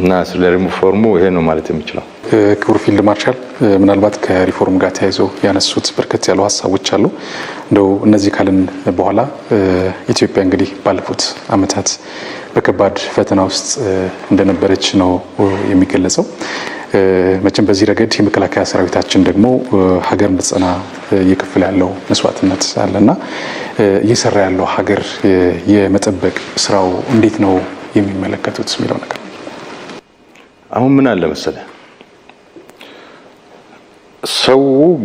እና ስለ ሪፎርሙ ይሄ ነው ማለት የሚችለው። ክቡር ፊልድ ማርሻል ምናልባት ከሪፎርም ጋር ተያይዘው ያነሱት በርከት ያሉ ሀሳቦች አሉ። እንደው እነዚህ ካልን በኋላ ኢትዮጵያ እንግዲህ ባለፉት ዓመታት በከባድ ፈተና ውስጥ እንደነበረች ነው የሚገለጸው። መቼም በዚህ ረገድ የመከላከያ ሰራዊታችን ደግሞ ሀገር እንድትጸና እየከፈለ ያለው መስዋዕትነት አለና እየሰራ ያለው ሀገር የመጠበቅ ስራው እንዴት ነው የሚመለከቱት የሚለው ነገር አሁን ምን አለ መሰለህ፣ ሰው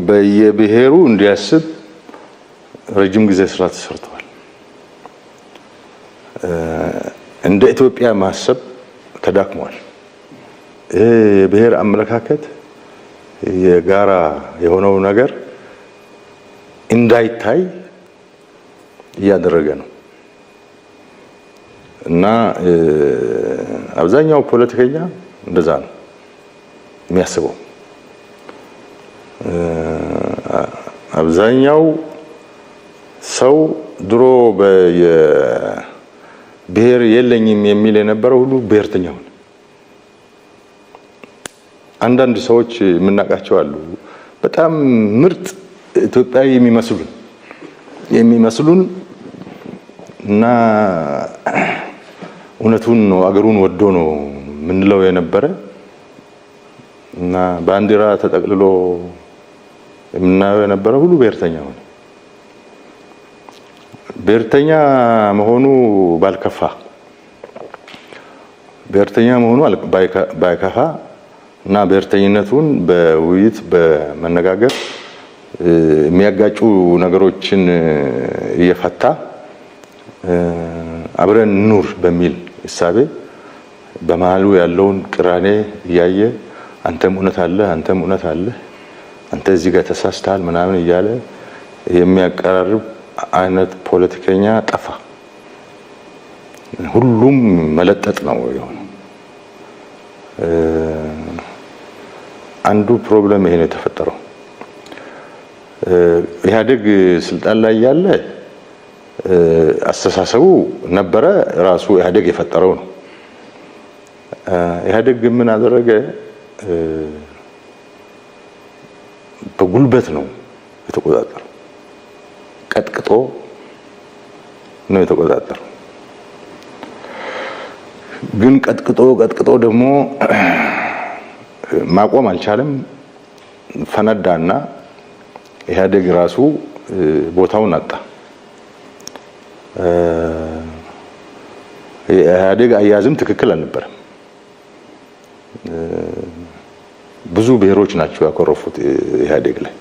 በየብሔሩ እንዲያስብ ረጅም ጊዜ ስራ ተሰርቷል። እንደ ኢትዮጵያ ማሰብ ተዳክሟል። የብሔር አመለካከት የጋራ የሆነው ነገር እንዳይታይ እያደረገ ነው እና አብዛኛው ፖለቲከኛ እንደዛ ነው የሚያስበው። አብዛኛው ሰው ድሮ በየብሔር የለኝም የሚል የነበረው ሁሉ ብሔርተኛ ሆነ። አንዳንድ ሰዎች የምናውቃቸው አሉ፣ በጣም ምርጥ ኢትዮጵያዊ የሚመስሉን እና እውነቱን ነው አገሩን ወዶ ነው ምንለው የነበረ እና ባንዲራ ተጠቅልሎ የምናየው የነበረ ሁሉ ብሔርተኛ ሆነ። ብሔርተኛ መሆኑ ባልከፋ፣ ብሔርተኛ መሆኑ ባይከፋ እና ብሔርተኝነቱን በውይይት በመነጋገር የሚያጋጩ ነገሮችን እየፈታ አብረን ኑር በሚል እሳቤ በመሃሉ ያለውን ቅራኔ እያየ አንተም እውነት አለ አንተም እውነት አለ አንተ እዚህ ጋር ተሳስተሃል ምናምን እያለ የሚያቀራርብ አይነት ፖለቲከኛ ጠፋ። ሁሉም መለጠጥ ነው የሆነው። አንዱ ፕሮብለም ይሄ ነው የተፈጠረው። ኢህአዴግ ስልጣን ላይ ያለ አስተሳሰቡ ነበረ፣ ራሱ ኢህአዴግ የፈጠረው ነው። ኢህአዴግ ምን አደረገ? በጉልበት ነው የተቆጣጠረው። ቀጥቅጦ ነው የተቆጣጠረው። ግን ቀጥቅጦ ደግሞ ማቆም አልቻለም። ፈነዳና ኢህአዴግ ራሱ ቦታውን አጣ። የኢህአዴግ አያያዝም ትክክል አልነበረም። ብዙ ብሔሮች ናቸው ያኮረፉት ኢህአዴግ ላይ፣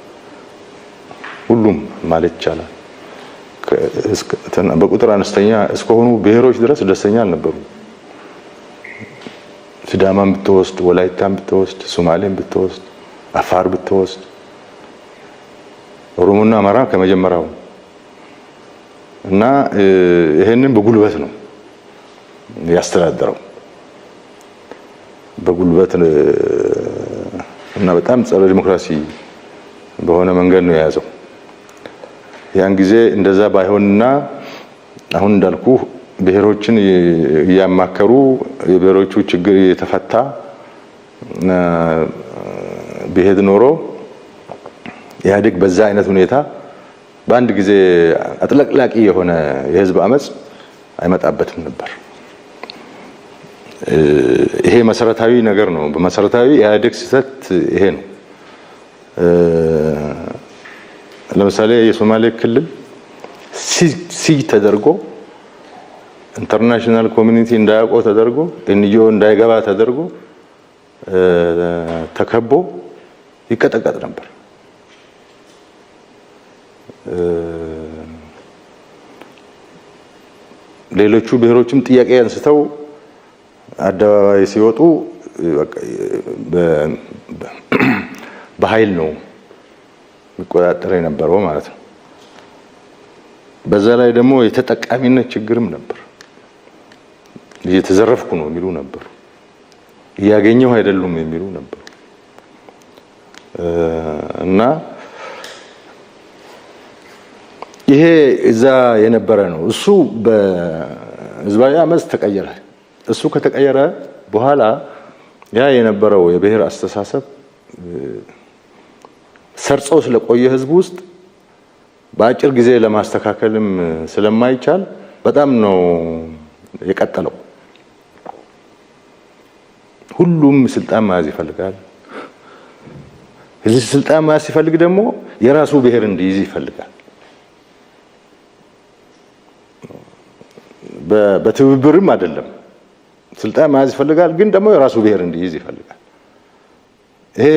ሁሉም ማለት ይቻላል። በቁጥር አነስተኛ እስከሆኑ ብሔሮች ድረስ ደስተኛ አልነበሩም። ሲዳማን ብትወስድ፣ ወላይታን ብትወስድ፣ ሶማሌን ብትወስድ፣ አፋር ብትወስድ፣ ኦሮሞና አማራ ከመጀመሪያው እና ይሄንን በጉልበት ነው ያስተዳደረው። በጉልበት እና በጣም ጸረ ዲሞክራሲ በሆነ መንገድ ነው የያዘው። ያን ጊዜ እንደዛ ባይሆንና አሁን እንዳልኩ ብሔሮችን እያማከሩ የብሔሮቹ ችግር የተፈታ ቢሄድ ኖሮ ኢህአዴግ በዛ አይነት ሁኔታ በአንድ ጊዜ አጥለቅላቂ የሆነ የህዝብ አመጽ አይመጣበትም ነበር። ይሄ መሰረታዊ ነገር ነው። በመሰረታዊ ኢህአዴግ ስህተት ይሄ ነው። ለምሳሌ የሶማሌ ክልል ሲጅ ተደርጎ ኢንተርናሽናል ኮሚኒቲ እንዳያውቀው ተደርጎ ኤንጂኦ እንዳይገባ ተደርጎ ተከቦ ይቀጠቀጥ ነበር። ሌሎቹ ብሔሮችም ጥያቄ አንስተው አደባባይ ሲወጡ በኃይል ነው የሚቆጣጠር የነበረው ማለት ነው። በዛ ላይ ደግሞ የተጠቃሚነት ችግርም ነበር። እየተዘረፍኩ ነው የሚሉ ነበር፣ እያገኘሁ አይደሉም የሚሉ ነበር እና ይሄ እዛ የነበረ ነው። እሱ በህዝባዊ አመጽ ተቀየረ። እሱ ከተቀየረ በኋላ ያ የነበረው የብሔር አስተሳሰብ ሰርጾ ስለቆየ ህዝብ ውስጥ በአጭር ጊዜ ለማስተካከልም ስለማይቻል በጣም ነው የቀጠለው። ሁሉም ስልጣን መያዝ ይፈልጋል። እዚህ ስልጣን መያዝ ሲፈልግ ደግሞ የራሱ ብሔር እንዲይዝ ይፈልጋል። በትብብርም አይደለም፣ ስልጣን መያዝ ይፈልጋል፣ ግን ደግሞ የራሱ ብሔር እንዲይዝ ይፈልጋል። ይሄ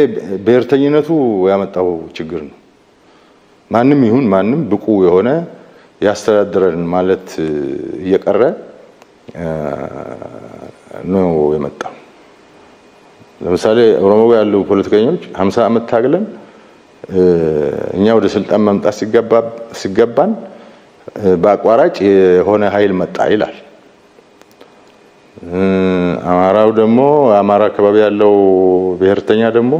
ብሔርተኝነቱ ያመጣው ችግር ነው። ማንም ይሁን ማንም ብቁ የሆነ ያስተዳድረን ማለት እየቀረ ነው የመጣው። ለምሳሌ ኦሮሞ ያሉ ፖለቲከኞች 50 ዓመት ታግለን እኛ ወደ ስልጣን መምጣት ሲገባን በአቋራጭ የሆነ ኃይል መጣ ይላል። አማራው ደግሞ አማራ አካባቢ ያለው ብሔርተኛ ደግሞ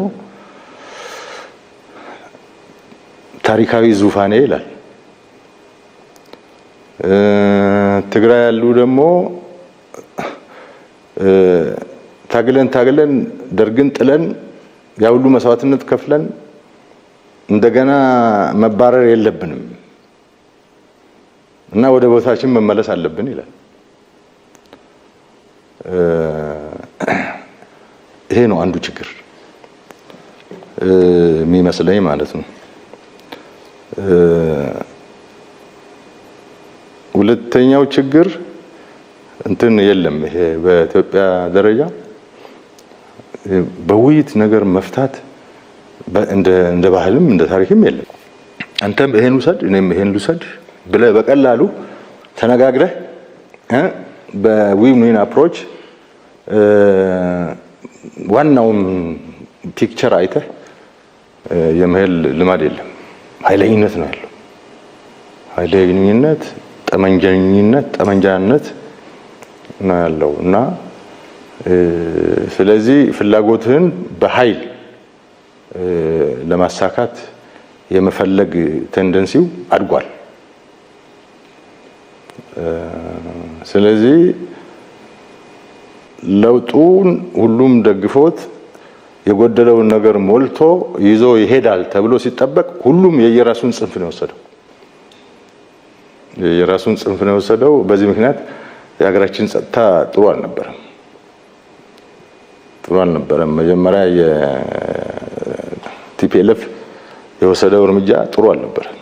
ታሪካዊ ዙፋኔ ይላል። ትግራይ ያሉ ደግሞ ታግለን ደርግን ጥለን ያ ሁሉ መስዋዕትነት ከፍለን እንደገና መባረር የለብንም እና ወደ ቦታችን መመለስ አለብን ይላል። ይሄ ነው አንዱ ችግር የሚመስለኝ ማለት ነው። ሁለተኛው ችግር እንትን የለም። ይሄ በኢትዮጵያ ደረጃ በውይይት ነገር መፍታት እንደ ባህልም እንደ ታሪክም የለም። አንተም ይሄን ውሰድ እኔም ይሄን ልውሰድ ብለህ በቀላሉ ተነጋግረህ በዊን ዊን አፕሮች ዋናውን ፒክቸር አይተህ የመሄድ ልማድ የለም። ኃይለኝነት ነው ያለው። ኃይለኝነት፣ ጠመንጃነት ነው ያለው እና ስለዚህ ፍላጎትህን በኃይል ለማሳካት የመፈለግ ቴንደንሲው አድጓል። ስለዚህ ለውጡን ሁሉም ደግፎት የጎደለውን ነገር ሞልቶ ይዞ ይሄዳል ተብሎ ሲጠበቅ ሁሉም የየራሱን ጽንፍ ነው የወሰደው። በዚህ ምክንያት የሀገራችን ጸጥታ ጥሩ አልነበረም። መጀመሪያ የቲፒኤልኤፍ የወሰደው እርምጃ ጥሩ አልነበረም።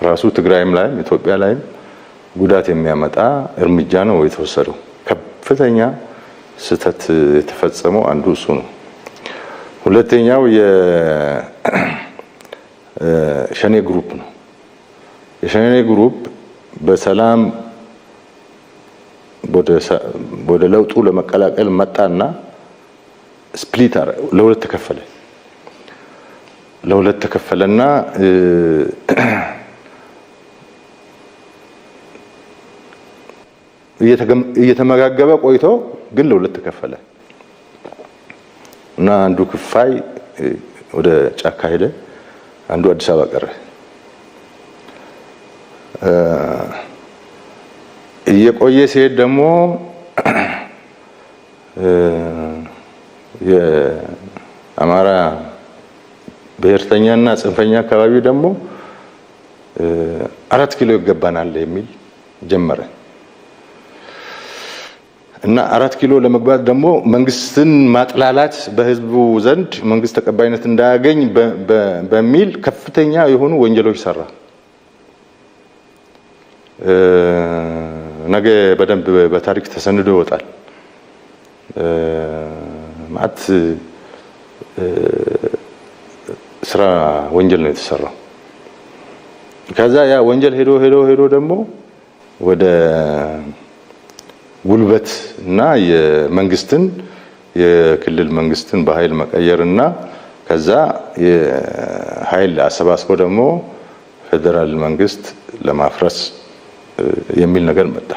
ራሱ ትግራይም ላይም ኢትዮጵያ ላይም ጉዳት የሚያመጣ እርምጃ ነው የተወሰደው። ከፍተኛ ስህተት የተፈጸመው አንዱ እሱ ነው። ሁለተኛው የሸኔ ግሩፕ ነው። የሸኔ ግሩፕ በሰላም ወደ ለውጡ ለመቀላቀል መጣና ስፕሊት ለሁለት ተከፈለና እየተመጋገበ ቆይቶ ግን ለሁለት ተከፈለ እና አንዱ ክፋይ ወደ ጫካ ሄደ፣ አንዱ አዲስ አበባ ቀረ። እየቆየ ሲሄድ ደግሞ የአማራ ብሔርተኛና ጽንፈኛ አካባቢ ደግሞ 4 ኪሎ ይገባናል የሚል ጀመረ እና 4 ኪሎ ለመግባት ደግሞ መንግስትን ማጥላላት በህዝቡ ዘንድ መንግስት ተቀባይነት እንዳያገኝ በሚል ከፍተኛ የሆኑ ወንጀሎች ሰራ። ነገ በደንብ በታሪክ ተሰንዶ ይወጣል። ማለት ስራ ወንጀል ነው የተሰራው። ከዛ ያ ወንጀል ሄዶ ደግሞ ወደ ጉልበት እና የክልል መንግስትን በኃይል መቀየርና ከዛ የኃይል አሰባስቦ ደግሞ ፌደራል መንግስት ለማፍረስ የሚል ነገር መጣ።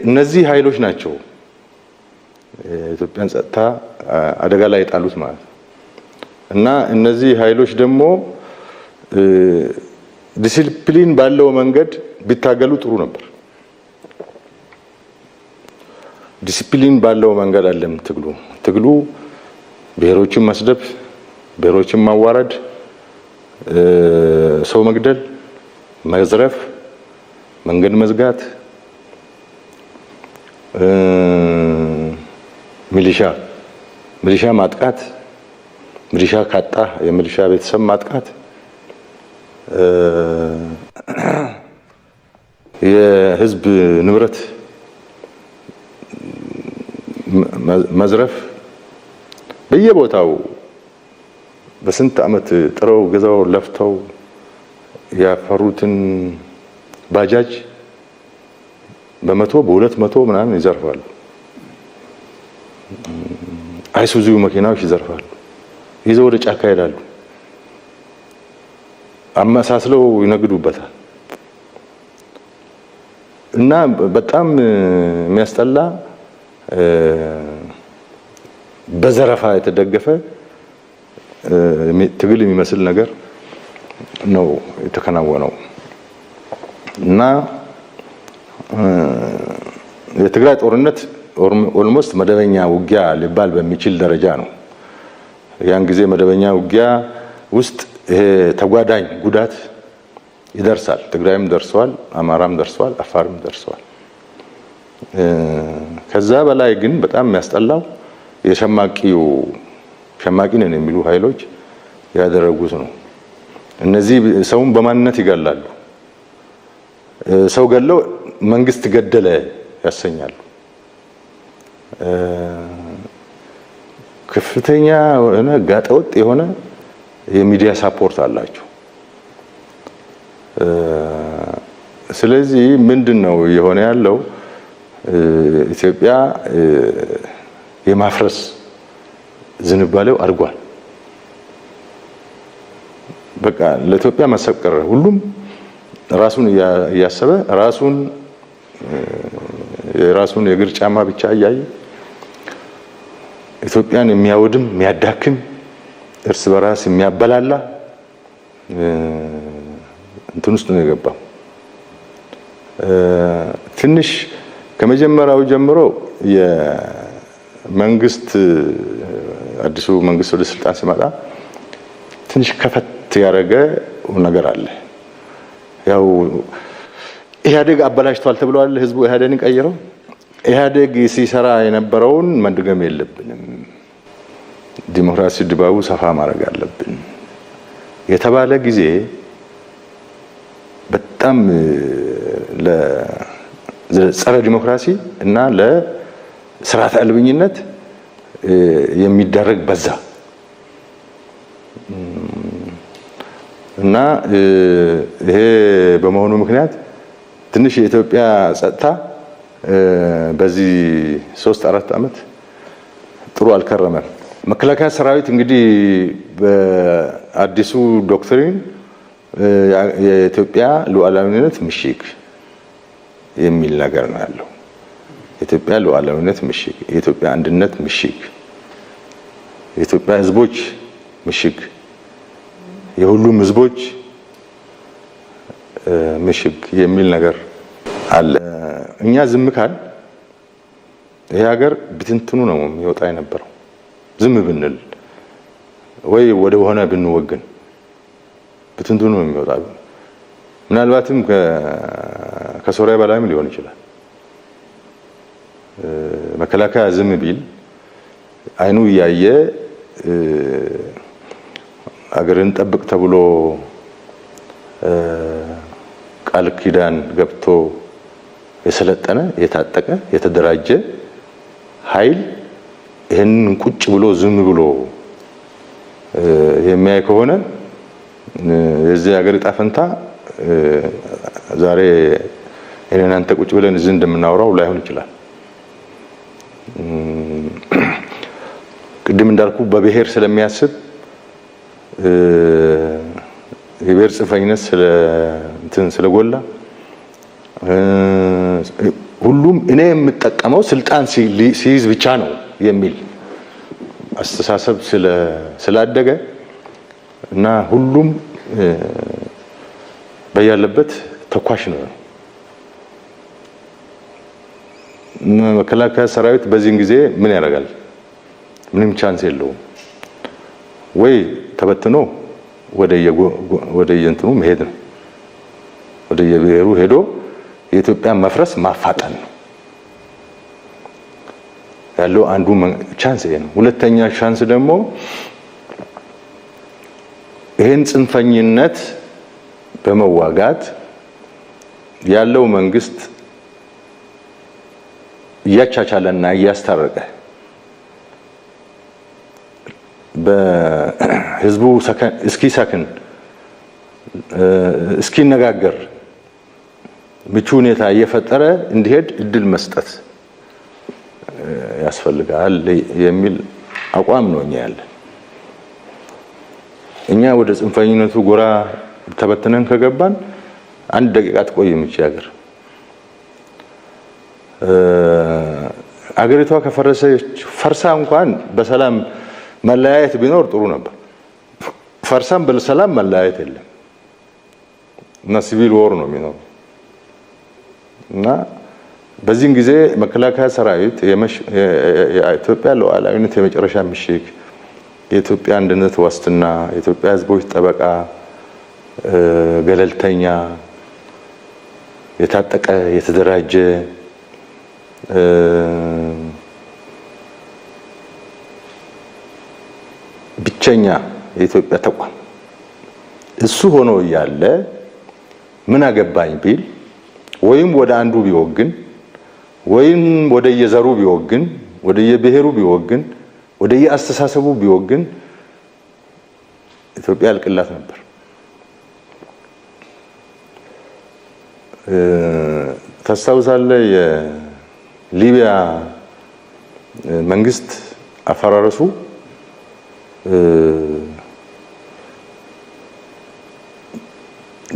እነዚህ ኃይሎች ናቸው የኢትዮጵያን ጸጥታ አደጋ ላይ የጣሉት ማለት ነው። እና እነዚህ ኃይሎች ደግሞ ዲሲፕሊን ባለው መንገድ ቢታገሉ ጥሩ ነበር። ዲሲፕሊን ባለው መንገድ አለም ትግሉ ብሔሮችን መስደብ፣ ብሔሮችን ማዋረድ፣ ሰው መግደል፣ መዝረፍ፣ መንገድ መዝጋት፣ ሚሊሻ ማጥቃት፣ ሚሊሻ ካጣ የሚሊሻ ቤተሰብ ማጥቃት፣ የህዝብ ንብረት መዝረፍ፣ በየቦታው በስንት ዓመት ጥረው ገዛው ለፍተው ያፈሩትን ባጃጅ በ100 በ200 ምናምን ይዘርፋሉ። አይሱዙ መኪናዎች ይዘርፋሉ። ይዘው ወደ ጫካ ይሄዳሉ። አመሳስለው ይነግዱበታል። እና በጣም የሚያስጠላ በዘረፋ የተደገፈ ትግል የሚመስል ነገር ነው የተከናወነው። እና የትግራይ ጦርነት ኦልሞስት መደበኛ ውጊያ ሊባል በሚችል ደረጃ ነው። ያን ጊዜ መደበኛ ውጊያ ውስጥ ይሄ ተጓዳኝ ጉዳት ይደርሳል። ትግራይም ደርሷል፣ አማራም ደርሷል፣ አፋርም ደርሷል። ከዛ በላይ ግን በጣም የሚያስጠላው ሸማቂ ነን የሚሉ ኃይሎች ያደረጉት ነው። እነዚህ ሰውን በማንነት ይገላሉ። ሰው ገለው መንግስት ገደለ ያሰኛሉ። ከፍተኛ የሆነ ጋጠወጥ የሆነ የሚዲያ ሳፖርት አላቸው። ስለዚህ ምንድነው የሆነ ያለው? ኢትዮጵያ የማፍረስ ዝንባሌው አድጓል። በቃ ለኢትዮጵያ ማሰቀረ ሁሉም ራሱን እያሰበ የራሱን የእግር ጫማ ብቻ እያየ ኢትዮጵያን የሚያወድም የሚያዳክም እርስ በራስ የሚያበላላ እንትን ውስጥ ነው የገባው። ትንሽ ከመጀመሪያው ጀምሮ አዲሱ መንግስት ወደ ስልጣን ሲመጣ ትንሽ ከፈት ያደረገ ነገር አለ። ያው ኢህአዴግ አበላሽቷል ተብሏል። ህዝቡ ኢህአዴግን ቀይረው ኢህአዴግ ሲሰራ የነበረውን መድገም የለብንም፣ ዲሞክራሲ ድባቡ ሰፋ ማድረግ አለብን የተባለ ጊዜ በጣም ለጸረ ዲሞክራሲ እና ለስርዓተ አልበኝነት የሚደረግ በዛ እና ይሄ በመሆኑ ምክንያት ትንሽ የኢትዮጵያ ጸጥታ በዚህ 3-4 ዓመት ጥሩ አልከረመም። መከላከያ ሰራዊት እንግዲህ በአዲሱ ዶክትሪን የኢትዮጵያ ሉዓላዊነት ምሽግ የሚል ነገር ነው ያለው። የኢትዮጵያ ሉዓላዊነት ምሽግ፣ የኢትዮጵያ አንድነት ምሽግ፣ የኢትዮጵያ ህዝቦች ምሽግ፣ የሁሉም ህዝቦች ምሽግ የሚል ነገር አለ። እኛ ዝም ካል ይሄ ሀገር ብትንትኑ ነው የሚወጣ የነበረው። ዝም ብንል ወይ ወደ ሆነ ብንወግን ብትንትኑ ነው የሚወጣ። ምናልባትም ከሶሪያ በላይም ሊሆን ይችላል። መከላከያ ዝም ቢል አይኑ እያየ አገርን ጠብቅ ተብሎ ቃል ኪዳን ገብቶ የሰለጠነ የታጠቀ የተደራጀ ኃይል ይሄንን ቁጭ ብሎ ዝም ብሎ የሚያይ ከሆነ የዚህ ሀገር ዕጣ ፈንታ ዛሬ እኔና አንተ ቁጭ ብለን እዚህ እንደምናወራው ላይሆን ይችላል። ቅድም እንዳልኩ በብሔር ስለሚያስብ የብሔር ጽንፈኝነት ስለጎላ ሁሉም እኔ የምጠቀመው ስልጣን ሲይዝ ብቻ ነው የሚል አስተሳሰብ ስላደገ እና ሁሉም በያለበት ተኳሽ ነው። መከላከያ ሰራዊት በዚህን ጊዜ ምን ያደርጋል? ምንም ቻንስ የለውም። ወይ ተበትኖ ወደ የእንትኑ መሄድ ነው፣ ወደ የብሔሩ ሄዶ የኢትዮጵያን መፍረስ ማፋጠን ነው ያለው አንዱ ቻንስ ይሄ ነው። ሁለተኛ ቻንስ ደግሞ ይሄን ጽንፈኝነት በመዋጋት ያለው መንግስት እያቻቻለና እያስታረቀ በህዝቡ እስኪሰክን እስኪነጋገር ምቹ ሁኔታ እየፈጠረ እንዲሄድ እድል መስጠት ያስፈልጋል የሚል አቋም ነው ያለን። እኛ ወደ ጽንፈኝነቱ ጎራ ተበትነን ከገባን አንድ ደቂቃ ትቆይም እቺ ሀገር። አገሪቷ ከፈረሰች ፈርሳ እንኳን በሰላም መለያየት ቢኖር ጥሩ ነበር። ፈርሳም በሰላም መለያየት የለም እና ሲቪል ወር ነው የሚኖር እና በዚህን ጊዜ መከላከያ ሰራዊት የኢትዮጵያ ሉዓላዊነት የመጨረሻ ምሽግ፣ የኢትዮጵያ አንድነት ዋስትና፣ የኢትዮጵያ ሕዝቦች ጠበቃ፣ ገለልተኛ፣ የታጠቀ የተደራጀ ብቸኛ የኢትዮጵያ ተቋም እሱ ሆኖ እያለ ምን አገባኝ ቢል ወይም ወደ አንዱ ቢወግን ወይም ወደ የዘሩ ቢወግን ወደ የብሔሩ ቢወግን ወደ የአስተሳሰቡ ቢወግን ኢትዮጵያ ያልቅላት ነበር። ታስታውሳለህ? የሊቢያ መንግስት አፈራረሱ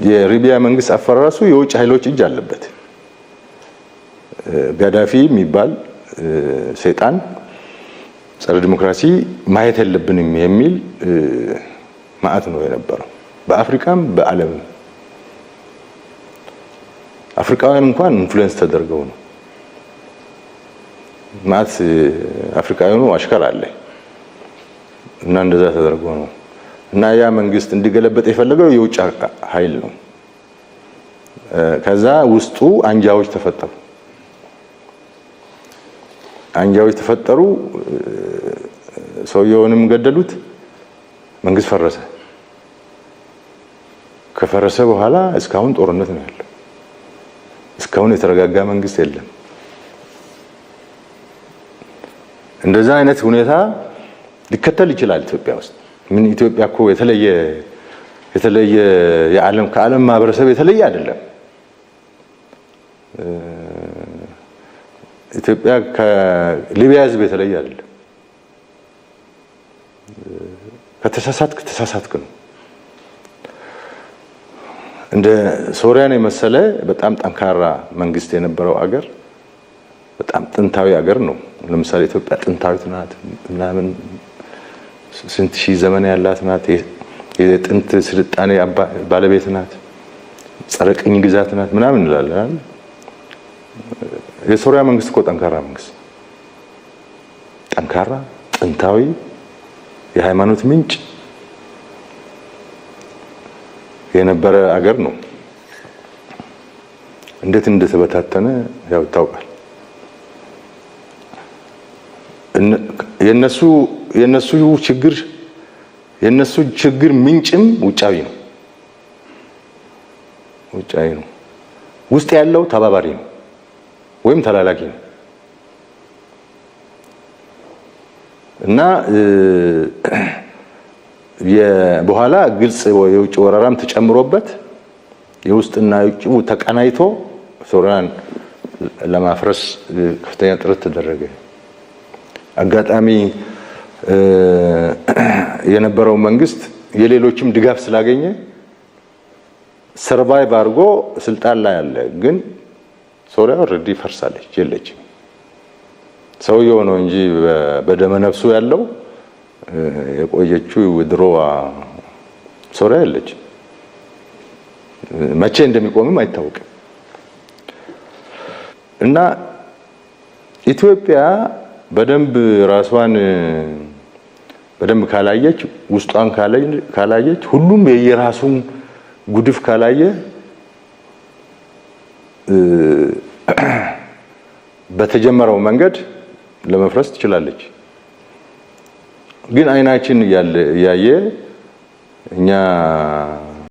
የሊቢያ መንግስት አፈራረሱ የውጭ ኃይሎች እጅ አለበት። ጋዳፊ የሚባል ሰይጣን ጸረ ዲሞክራሲ ማየት የለብንም የሚል ማዕት ነው የነበረው በአፍሪካም በዓለምም። አፍሪካውያን እንኳን ኢንፍሉዌንስ ተደርገው ነው ማዕት አፍሪካውያኑ አሽከር አለ እና እንደዛ ተደርጎ ነው እና ያ መንግስት እንዲገለበጥ የፈለገው የውጭ ኃይል ነው። ከዛ ውስጡ አንጃዎች ተፈጠሩ። አንጃዎች ተፈጠሩ፣ ሰውየውንም ገደሉት፣ መንግስት ፈረሰ። ከፈረሰ በኋላ እስካሁን ጦርነት ነው ያለው። እስካሁን የተረጋጋ መንግስት የለም። እንደዛ አይነት ሁኔታ ሊከተል ይችላል ኢትዮጵያ ውስጥ። ምን ኢትዮጵያ እኮ የተለየ የዓለም ከዓለም ማህበረሰብ የተለየ አይደለም። ኢትዮጵያ ከሊቢያ ህዝብ የተለየ አይደለም። ከተሳሳትክ ነው። እንደ ሶሪያን የመሰለ በጣም ጠንካራ መንግስት የነበረው አገር በጣም ጥንታዊ አገር ነው። ለምሳሌ ኢትዮጵያ ጥንታዊት ናት፣ ምናምን ስንት ሺህ ዘመን ያላት ናት። የጥንት ስልጣኔ ባለቤት ናት፣ ጸረ ቅኝ ግዛት ናት ምናምን እንላለን። የሶሪያ መንግስት እኮ ጠንካራ መንግስት፣ ጠንካራ ጥንታዊ የሃይማኖት ምንጭ የነበረ አገር ነው። እንዴት እንደተበታተነ ያው ይታወቃል። የነሱ ችግር ምንጭም ውጫዊ ነው። ውስጥ ያለው ተባባሪ ነው ወይም ተላላኪ ነው እና በኋላ ግልጽ የውጭ ወረራም ተጨምሮበት የውስጥና የውጭው ተቀናይቶ ሶሪያን ለማፍረስ ከፍተኛ ጥረት ተደረገ። አጋጣሚ የነበረው መንግስት የሌሎችም ድጋፍ ስላገኘ ሰርቫይቭ አድርጎ ስልጣን ላይ አለ። ግን ሶሪያ ኦልሬዲ ፈርሳለች፣ የለችም። ሰውየው ነው እንጂ በደመ ነፍሱ ያለው የቆየችው ድሮዋ ሶሪያ የለችም። መቼ እንደሚቆምም አይታወቅም። እና ኢትዮጵያ በደንብ ራሷን በደንብ ካላየች ውስጧን ካላየች ሁሉም የየራሱን ጉድፍ ካላየ በተጀመረው መንገድ ለመፍረስ ትችላለች። ግን አይናችን ያየ እኛ